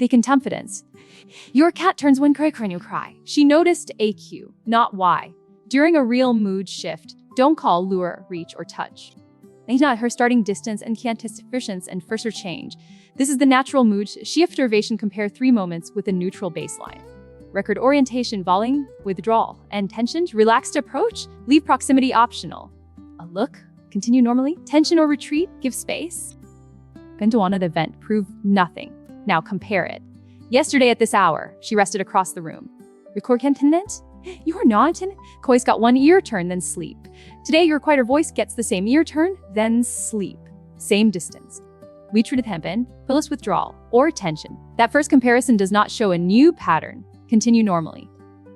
They can confidence. Your cat turns when you cry. She noticed a cue, not why. During a real mood shift, don't call, lure, reach, or touch. Not her starting distance and anticipations and first change. This is the natural mood shift observation. Compare 3 moments with a neutral baseline. Record orientation, volleying, withdrawal, and tension, relaxed approach, leave proximity optional. A look, continue normally, tension or retreat, give space. Into on an event, prove nothing. Now compare it. Yesterday at this hour, she rested across the room. Record contentment? You're not in. Koi's got one ear turn, then sleep. Today, your quieter voice gets the same ear turn, then sleep. Same distance. We treated hempen, pillows withdrawal, or tension. That first comparison does not show a new pattern. Continue normally.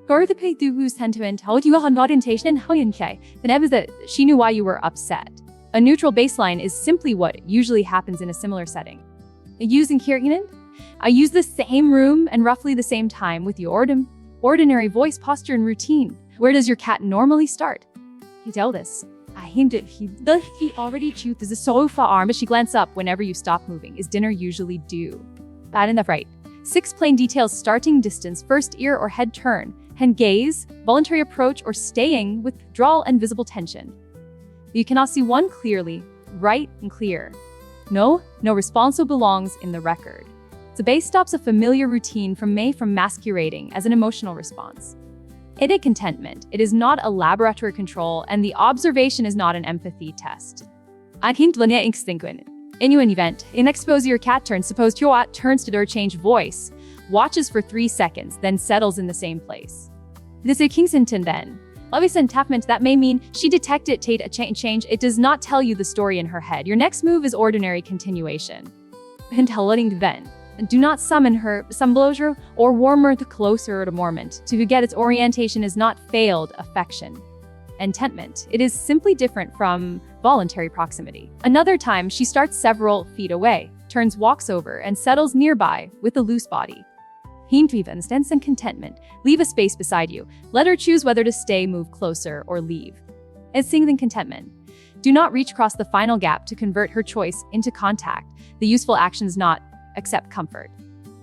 Or the pay through sentiment, how you on orientation and how you then ever that she knew why you were upset. A neutral baseline is simply what usually happens in a similar setting. Using Kirginen, I use the same room and roughly the same time with your ordinary voice, posture, and routine. Where does your cat normally start? He tell this. I hinted he already chewed the sofa arm, but she glanced up whenever you stop moving. Is dinner usually due? Bad enough, right? 6 plain details: starting distance, first ear or head turn, hand gaze, voluntary approach or staying, withdrawal, and visible tension. You cannot see one clearly, right and clear. No response belongs in the record. The base stops a familiar routine from masquerading as an emotional response. It is contentment. It is not a laboratory control, and the observation is not an empathy test. In an event, in expose your cat turns, suppose your cat turns to their change voice, watches for 3 seconds, then settles in the same place. This is Kingsington then. Obviously, that may mean she detected a change. It does not tell you the story in her head. Your next move is ordinary continuation. Intelligent then. Do not summon her, some blower, or warmer the closer to moment. To get its orientation is not failed affection. Intentment. It is simply different from voluntary proximity. Another time, she starts several feet away, turns, walks over, and settles nearby with a loose body. Hintviva stance and contentment. Leave a space beside you. Let her choose whether to stay, move closer, or leave. As singing contentment. Do not reach across the final gap to convert her choice into contact. The useful action is not accept comfort.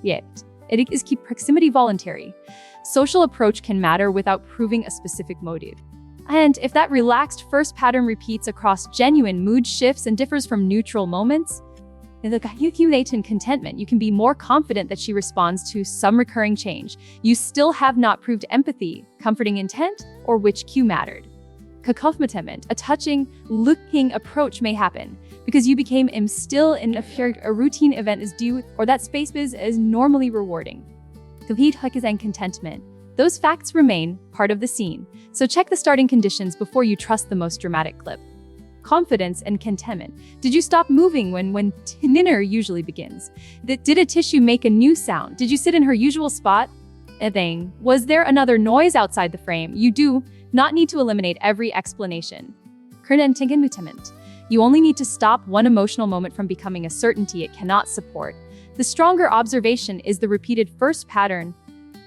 Yet, it is keep proximity voluntary. Social approach can matter without proving a specific motive. And if that relaxed first pattern repeats across genuine mood shifts and differs from neutral moments, in the accumulation contentment, you can be more confident that she responds to some recurring change. You still have not proved empathy, comforting intent, or which cue mattered. Kakofmatement, a touching, looking approach may happen because you became still in a routine event is due, or that space is normally rewarding. Complete hooks and contentment. Those facts remain part of the scene, so check the starting conditions before you trust the most dramatic clip. Confidence and contentment. Did you stop moving when dinner usually begins? Did a tissue make a new sound? Did you sit in her usual spot? Was there another noise outside the frame? You do not need to eliminate every explanation. You only need to stop one emotional moment from becoming a certainty it cannot support. The stronger observation is the repeated first pattern.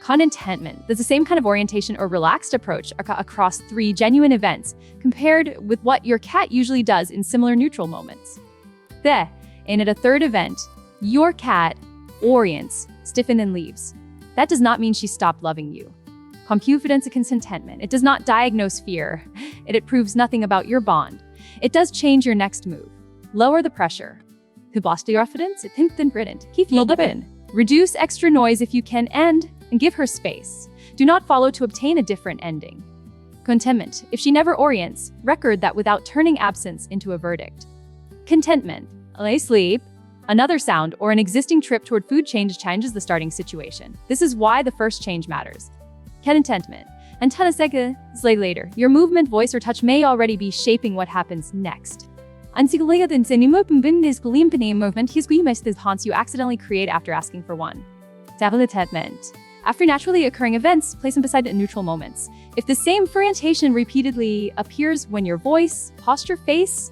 Contentment. There's the same kind of orientation or relaxed approach across 3 genuine events, compared with what your cat usually does in similar neutral moments. At a third event, your cat orients, stiffens, and leaves. That does not mean she stopped loving you. Confidence and contentment. It does not diagnose fear. It proves nothing about your bond. It does change your next move. Lower the pressure. Reduce extra noise if you can and give her space. Do not follow to obtain a different ending. Contentment. If she never orients, record that without turning absence into a verdict. Contentment. Lay sleep. Another sound or an existing trip toward food changes the starting situation. This is why the first change matters. Contentment. And 10 seconds later, your movement, voice, or touch may already be shaping what happens next. Movement you accidentally create after asking for one. Contentment. After naturally occurring events, place them beside neutral moments. If the same orientation repeatedly appears when your voice, posture, face,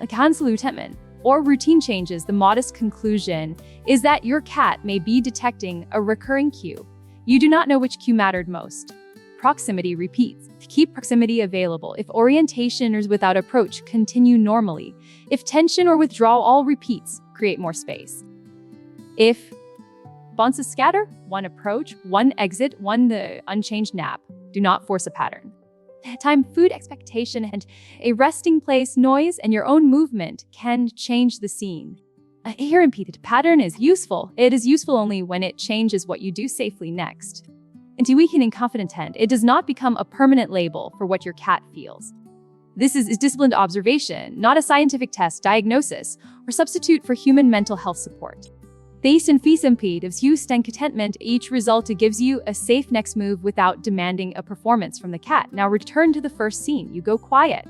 contentment, or routine changes, the modest conclusion is that your cat may be detecting a recurring cue. You do not know which cue mattered most. Proximity repeats. Keep proximity available. If orientation is without approach, continue normally. If tension or withdrawal all repeats, create more space. If Bounces scatter, one approach, one exit, one the unchanged nap. Do not force a pattern. Time, food expectation, and a resting place, noise, and your own movement can change the scene. Here repeated pattern is useful. It is useful only when it changes what you do safely next. Into weakening confident intent, it does not become a permanent label for what your cat feels. This is disciplined observation, not a scientific test, diagnosis, or substitute for human mental health support. Based and fees impedives use and contentment, each result gives you a safe next move without demanding a performance from the cat. Now return to the first scene. You go quiet.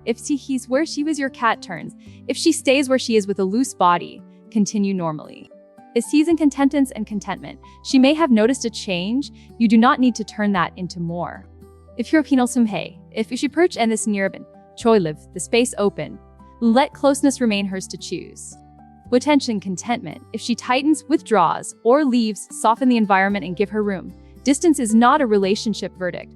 If he's where she was, your cat turns. If she stays where she is with a loose body, continue normally. If she's in contentance and contentment, she may have noticed a change. You do not need to turn that into more. If you're penal some hey, if she perch and this nearby, choi live, the space open, let closeness remain hers to choose. Attention contentment, if she tightens, withdraws, or leaves, soften the environment and give her room. Distance is not a relationship verdict.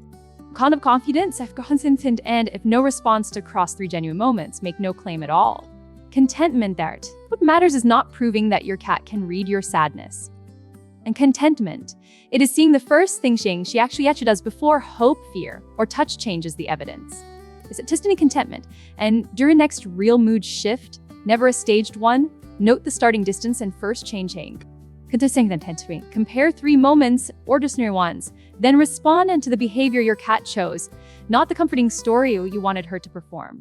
Kind of confidence, if consent, and if no response to cross 3 genuine moments, make no claim at all. Contentment that. What matters is not proving that your cat can read your sadness. And contentment, it is seeing the first thing she actually does before hope, fear, or touch changes the evidence. Is it just any contentment? And during next real mood shift, never a staged one, note the starting distance and first changing. Compare 3 moments, ordinary ones, then respond to the behavior your cat chose, not the comforting story you wanted her to perform.